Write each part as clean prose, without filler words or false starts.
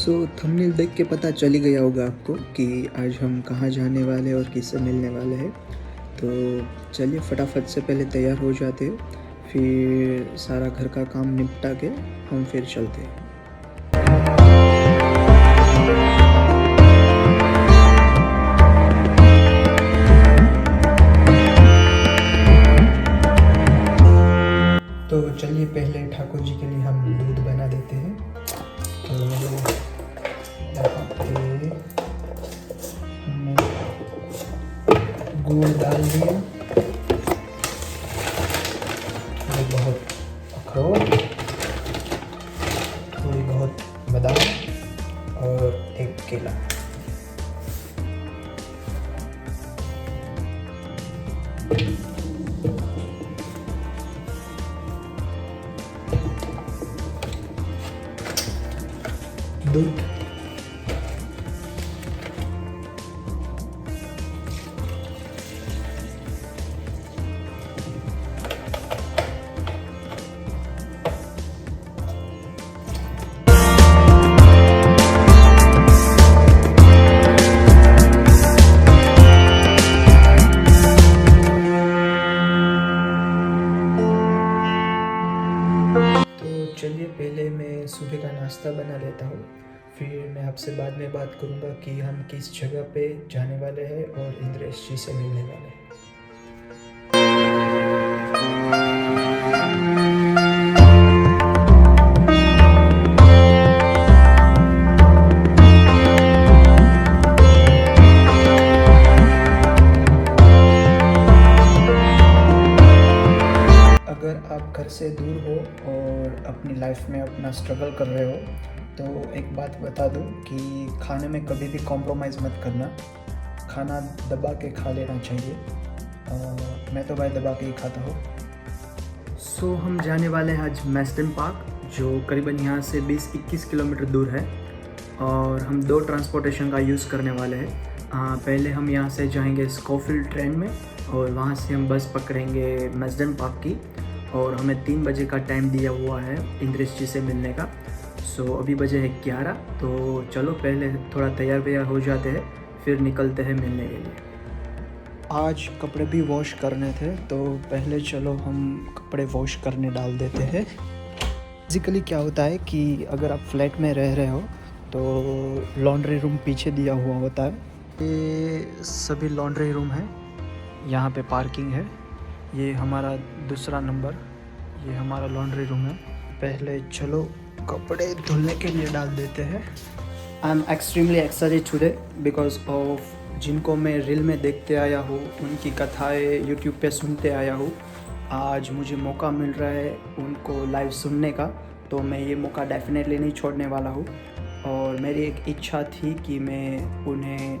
Thumbnail देख के पता चल ही गया होगा आपको कि आज हम कहाँ जाने वाले हैं और किससे मिलने वाले हैं। तो चलिए फटाफट से पहले तैयार हो जाते हैं, फिर सारा घर का काम निपटा के हम फिर चलते हैं। तो चलिए पहले ठाकुर जी के लिए हम दूध बना देते हैं। तो यहाँ पे हमने गुड़ डाल दिया, थोड़ी बहुत अखरोट, थोड़ी बहुत बादाम और एक केला। दूध, चलिए पहले मैं सुबह का नाश्ता बना लेता हूँ, फिर मैं आपसे बाद में बात करूँगा कि हम किस जगह पे जाने वाले हैं और इंद्रेश जी से मिलने वाले हैं। अगर आप घर से दूर हो और अपनी लाइफ में अपना स्ट्रगल कर रहे हो तो एक बात बता दूं कि खाने में कभी भी कॉम्प्रोमाइज़ मत करना, खाना दबा के खा लेना चाहिए। मैं तो भाई दबा के ही खाता हूँ। हम जाने वाले हैं आज मैस्टन पार्क, जो करीबन यहाँ से 20-21 किलोमीटर दूर है, और हम 2 ट्रांसपोर्टेशन का यूज़ करने वाले हैं। पहले हम यहाँ से जाएंगे स्कोफील्ड ट्रेन में और वहाँ से हम बस पकड़ेंगे मैस्टन पार्क की, और हमें 3 बजे का टाइम दिया हुआ है इंद्रेश जी से मिलने का। अभी बजे है 11, तो चलो पहले थोड़ा तैयार व्यार हो जाते हैं, फिर निकलते हैं मिलने के लिए। आज कपड़े भी वॉश करने थे, तो पहले चलो हम कपड़े वॉश करने डाल देते हैं। बेसिकली क्या होता है कि अगर आप फ्लैट में रह रहे हो तो लॉन्ड्री रूम पीछे दिया हुआ होता है। ये सभी लॉन्ड्री रूम है, यहाँ पे पार्किंग है। ये हमारा दूसरा नंबर, ये हमारा लॉन्ड्री रूम है। पहले चलो कपड़े धुलने के लिए डाल देते हैं। I am extremely excited today because of जिनको मैं रील में देखते आया हूँ, उनकी कथाएं यूट्यूब पे सुनते आया हूँ। आज मुझे मौका मिल रहा है उनको लाइव सुनने का, तो मैं ये मौका डेफिनेटली नहीं छोड़ने वाला हूँ। और मेरी एक इच्छा थी कि मैं उन्हें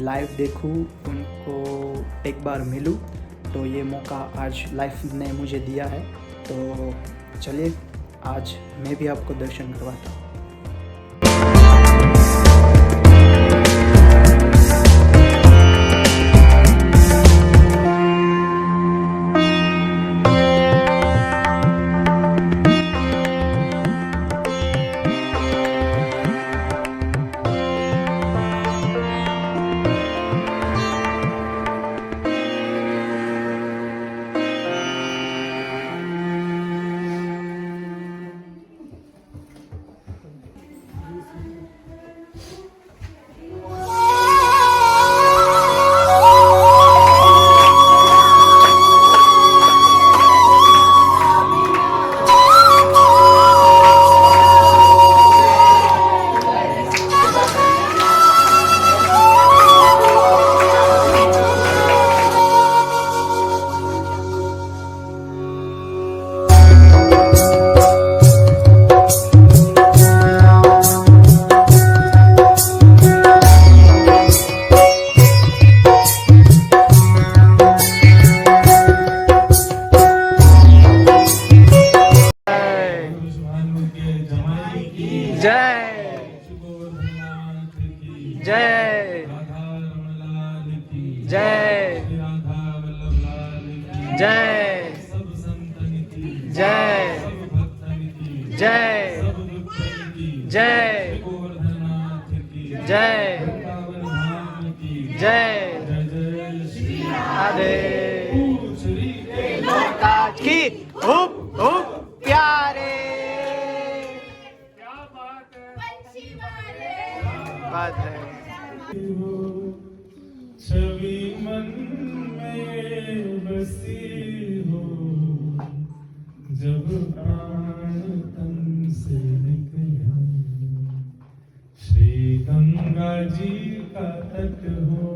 लाइव देखूँ, उनको एक बार मिलूँ, तो ये मौका आज लाइफ ने मुझे दिया है। तो चलिए आज मैं भी आपको दर्शन करवाता हूँ। जय जय जय जय जय जय जय जय राधे माता की हुप हुप प्यारे बात है छवि मन में बसी हो जब प्राण तन से निकला श्री गंगा जी का तट हो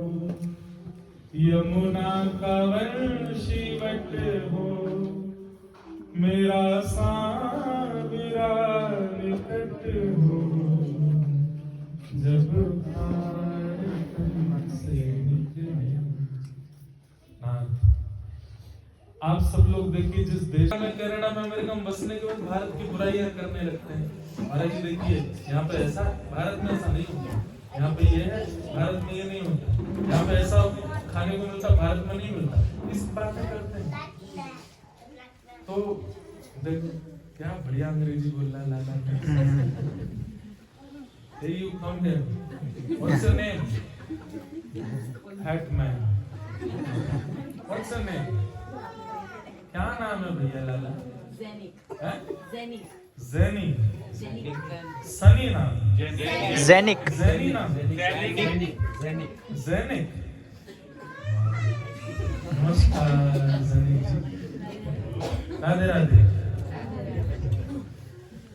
यमुना का वंशीवट हो मेरा सावरा निकट हो जब प्राण तन से निकला। आप सब लोग देखिए जिस देश में कनाडा में अमेरिका में बसने के बाद भारत की बुराइयां करने लगते हैं। महाराज जी देखिए यहाँ पे ऐसा भारत में ऐसा नहीं होता, यहाँ पे ये है भारत में ये नहीं होता, यहाँ पे ऐसा खाने को मिलता भारत में नहीं मिलता, इस बातें करते हैं। तो देखो क्या बढ़िया अंग्रेजी बोल रहा है लाला। Hey, you come here. What's your name? Hatman. What's your name? क्या नाम है भैया लाला? Zenik. हैं? Zenik. ज़ेनी। Zenik. सनी नाम। जैनिक ज़ेनी नाम। ज़ेनिक। नमस्कार ज़ेनिक जी। राधे राधे।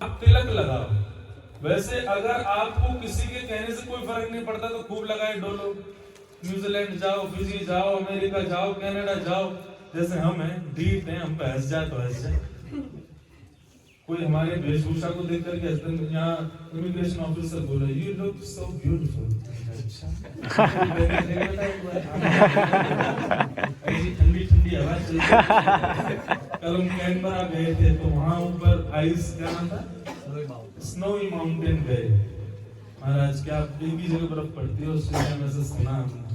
आप तिलक लगाओ। वैसे अगर आपको किसी के कहने से कोई फर्क नहीं पड़ता तो खूब लगाए डोलो। न्यूजीलैंड जाओ, फिजी जाओ, अमेरिका जाओ, कनाडा जाओ, जैसे हम हैं ढीठ हैं, हम पे हंस जाए तो हंस जाए। कोई हमारे वेशभूषा को देख करके हस्बैंड यहाँ इमिग्रेशन ऑफिसर बोला यू लुक सो ब्यूटीफुल। अच्छा ऐसी ठंडी ठंडी हवा चल रही है। कल हम कैनबरा गए थे तो वहाँ ऊपर आइस क्या नाम था स्नोई माउंटेन गए। महाराज क्या एक ही जगह बर्फ पड़ती है उससे ऐसा सुना हमने।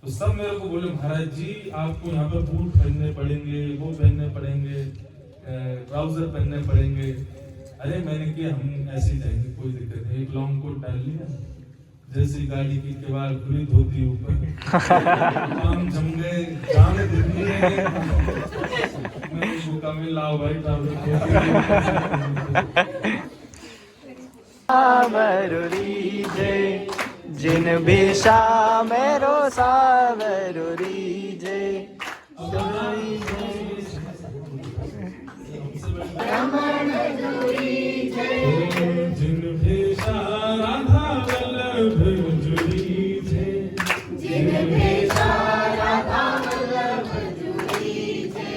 तो सब मेरे को बोले महाराज जी आपको यहाँ पर बूट पहनने पड़ेंगे, वो पहनने पड़ेंगे, ट्राउजर पहनने पड़ेंगे। अरे मैंने किया हम ऐसे ही जाएंगे, कोई दिक्कत नहीं। एक लॉन्ग कोट डाल लिया, जैसी गाड़ी की केवाड़ खुली धोती ऊपर काम जम गए, जान दुखी है। मैं उसको कहा मैं लाओ भाई ट्राउजर सावरुरी जय जिन भी मेरो सावरुरी जय जिन भेषा राधा वल्लभ जुड़ी थे, जिन भेषा राधा वल्लभ जुड़ी थे,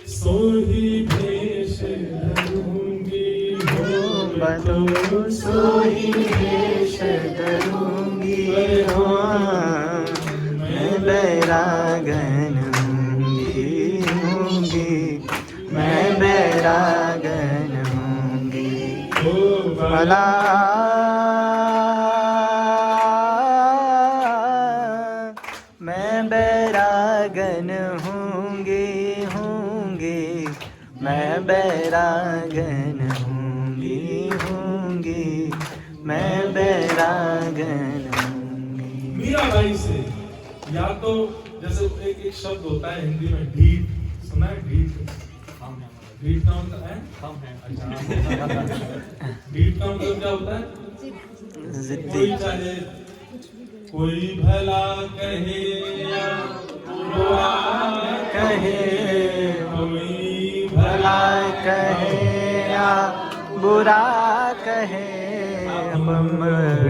सोही भेष धरूंगी हो बतो सोही भेष धरूंगी हो मैं बैरागन होंगी मैं बैरागन होंगी भला मैं बैरागन होंगी मैं बैरागन होंगी मैं बैरागन होंगी। मीराबाई से या तो जैसे एक शब्द होता है हिंदी में ढीठ, सुना है ढीठ? ढीठ का मतलब है अच्छा ढीठ का मतलब क्या होता है? कोई चाहे कोई भला कहे या बुरा कहे कोई भला कहे या बुरा कहे हम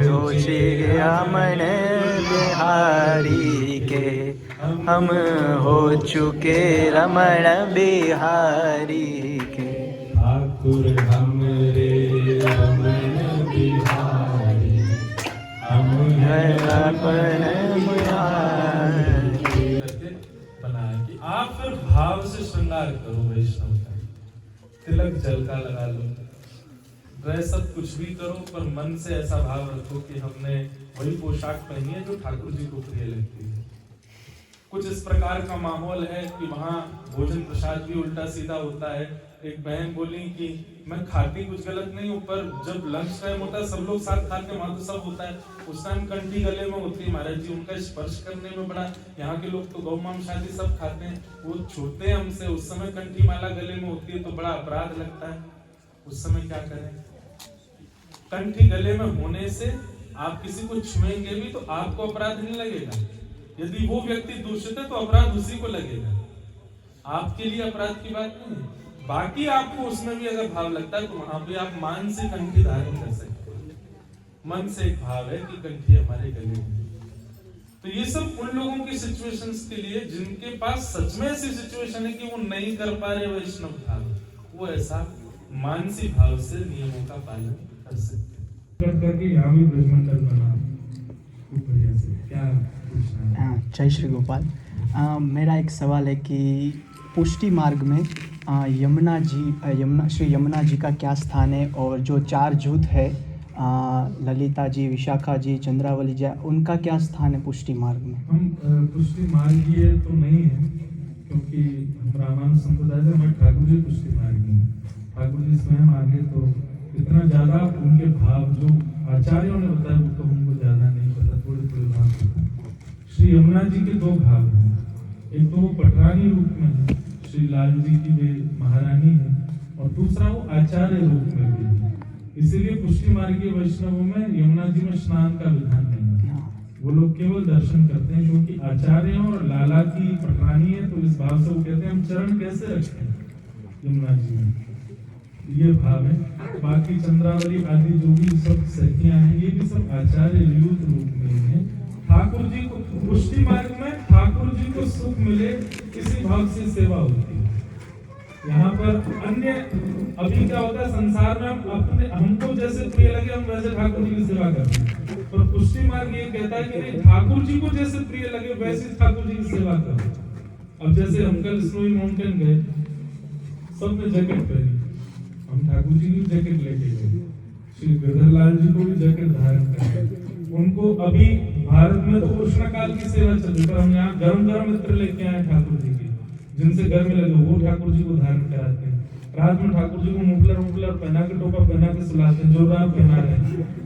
रोशी अमन बिहारी के हम हो चुके रमण बिहारी के ठाकुर हमरे रमण बिहारी हम हैं अपन बिहारी। बनाया कि आप फिर भाव से श्रृंगार करो वैष्णव का, तिलक जल का लगा लो, वह सब कुछ भी करो पर मन से ऐसा भाव रखो कि हमने वही पोशाक पहनी है जो ठाकुर जी को प्रिय लगती है। कुछ इस प्रकार का माहौल है कि वहाँ भोजन प्रसाद भी उल्टा सीधा होता है, एक बहन बोली कि मैं खाती कुछ गलत नहीं हूँ, पर जब लंच टाइम होता है सब लोग साथ खाते हैं, वहां तो सब होता है, उस टाइम कंठी गले में होती है महाराज जी, उनका स्पर्श करने में बड़ा, यहाँ के लोग तो गौ मांस शादी सब खाते हैं, वो छूते हैं हमसे, उस समय कंठी माला गले में होती है तो बड़ा अपराध लगता है, उस समय क्या करें? कंठी गले में होने से आप किसी को छुएंगे भी तो आपको अपराध नहीं लगेगा, यदि वो व्यक्ति दूषित है तो अपराध उसी को लगेगा, आपके लिए अपराध की बात नहीं है। बाकी आपको उसमें भी अगर भाव लगता है तो वहां पे आप मानसिक कंठी धारण कर सकते हैं, मन से एक भाव है कि कंठी हमारे गले में। तो ये सब उन लोगों की सिचुएशंस के लिए जिनके पास सच में ऐसी सिचुएशन है कि वो नहीं कर पा रहे वैष्णव भाव, वो ऐसा मानसिक भाव से नियमों का पालन कर सकते हैं। करके यहाँ भी ब्रजमंडल बना खूब बढ़िया से, क्या पूछना है? जय श्री गोपाल। मेरा एक सवाल है कि पुष्टि मार्ग में श्री यमुना जी का क्या स्थान है, और जो 4 जूथ है ललिता जी, विशाखा जी, चंद्रावली जी, उनका क्या स्थान है पुष्टि मार्ग में? हम पुष्टि मार्गीय तो नहीं है, क्योंकि हम रामानुज संप्रदाय से हमारे ठाकुर जी पुष्टि मार्गी हैं। ठाकुर जी स्वयं आगे तो इतना ज्यादा उनके भाव जो आचार्यों ने बताया वो तो हमको ज्यादा नहीं पता, थोड़े थोड़े भाव पता है। श्री यमुना जी के 2 भाव हैं, एक तो वो पटरानी रूप में है, श्री लाल जी की वे महारानी है, और दूसरा वो आचार्य रूप में भी है। इसीलिए पुष्टि मार्गीय वैष्णवों में यमुना जी में स्नान का विधान नहीं है, वो लोग केवल दर्शन करते हैं, क्योंकि आचार्य और लाला की पटरानी है, तो इस भाव से वो कहते हैं हम चरण कैसे रखते हैं यमुना जी में, ये भाव है। बाकी चंद्रावली आदि जो भी सब सखियां हैं, ये भी सब आचार्य युक्त रूप में है। ठाकुर जी को पुष्टि मार्ग में ठाकुर जी को सुख मिले इसी भाव से सेवा होती है। यहाँ पर अन्य अभी क्या होता है संसार में, हम अपने हमको जैसे प्रिय लगे हम वैसे ठाकुर जी की सेवा करते हैं, पर पुष्टि मार्ग ये कहता है कि नहीं, ठाकुर जी को जैसे प्रिय लगे वैसे ठाकुर जी की सेवा करो। अब जैसे हम कल स्नोई माउंटेन गए, सबने जैकेट पहनी, हम ठाकुर जी की जैकेट लेके गए, श्री गिरधरलाल जी को भी जैकेट धारण कर, उनको अभी भारत में तो उष्ण काल की सेवा चल रही, पर हम यहाँ गर्म गर्म इत्र लेके आए ठाकुर जी की, जिनसे गर्मी लगे वो ठाकुर जी को धारण कराते हैं। रात में ठाकुर जी को मुफलर पहना के, टोपा पहना के सुलाते हैं, जो रात पहना रहे हैं।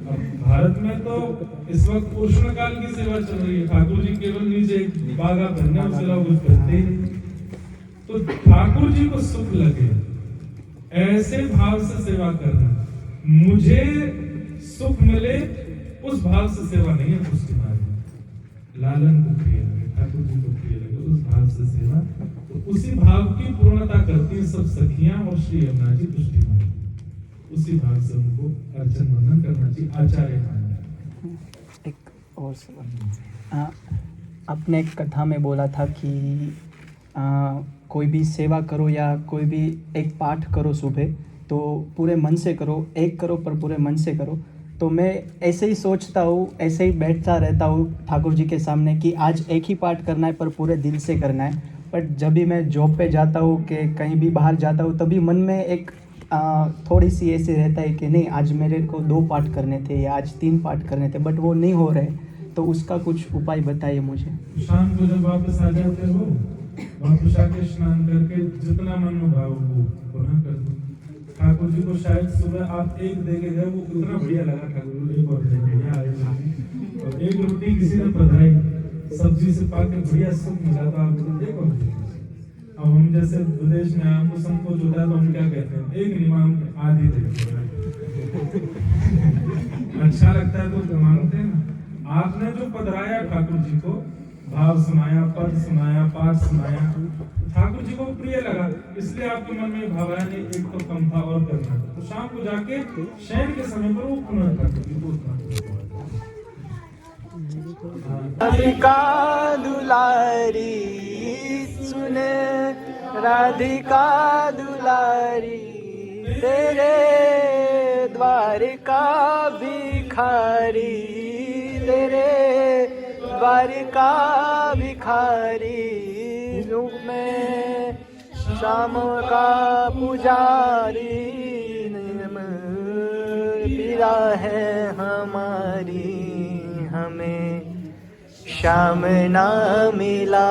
अब भारत में तो इस वक्त उष्ण काल की सेवा चल रही है, ठाकुर जी केवल नीचे बागा पहनने, उसके अलावा कुछ पहनते ही। तो ठाकुर जी को सुख लगे ऐसे भाव से सेवा करना, मुझे सुख मिले उस भाव से सेवा नहीं है पुष्टि मार्ग। लालन को प्रिय लगे, ठाकुर जी को प्रिय लगे, उस भाव से सेवा, तो उसी भाव की पूर्णता करती है सब सखियां और श्री यमुना जी पुष्टि मार्ग, उसी भाव से उनको अर्चन वंदन करना चाहिए, आचार्य मानना। एक और सवाल, आपने एक कथा में बोला था कि कोई भी सेवा करो या कोई भी एक पाठ करो सुबह, तो पूरे मन से करो, एक करो पर पूरे मन से करो। तो मैं ऐसे ही सोचता हूँ, ऐसे ही बैठता रहता हूँ ठाकुर जी के सामने कि आज एक ही पाठ करना है पर पूरे दिल से करना है। बट जब भी मैं जॉब पे जाता हूँ कि कहीं भी बाहर जाता हूँ, तभी मन में एक थोड़ी सी ऐसे रहता है कि नहीं आज मेरे को 2 पाठ करने थे या आज 3 पाठ करने थे, बट वो नहीं हो रहे। तो उसका कुछ उपाय बताइए मुझे। शाम को जब वापस आ जाते हो, वापस आके स्नान करके जितना मन में भाव वो पुनः कर दो। ठाकुर जी को शायद सुबह आप एक दे के गए, वो कितना बढ़िया लगा, ठाकुर जी एक और दे के, और एक रोटी किसी ने पधाई सब्जी से पाके बढ़िया सुख मिला, तो आप एक और दे। अब हम जैसे विदेश में हमको संकोच होता है तो हम क्या कहते हैं, एक निमाम आदि दे। अच्छा लगता है तो मांगते हैं ना। आपने जो पधराया ठाकुर जी को, भाव सुनाया, पद सुनाया, पाठ सुनाया, ठाकुर जी को प्रिय लगा, इसलिए आपके मन में भाव आया नहीं एक तो कम था और करना था। तो शाम को जाके शयन के समय पर वो पुनः ठाकुर जी को राधिका दुलारी सुन, राधिका दुलारी तेरे द्वार का भिखारी, तेरे द्वार का भिखारी, रूप में शाम का पुजारी, पीड़ा है हमारी, हमें श्याम ना मिला,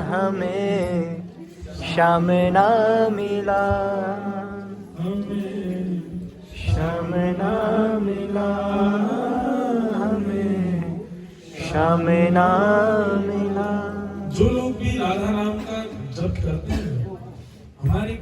हमें श्याम ना मिला, हमें श्याम ना मिला हमें, श्याम ना मिला। जो लोग भी राधा नाम का जप करते हैं, हमारी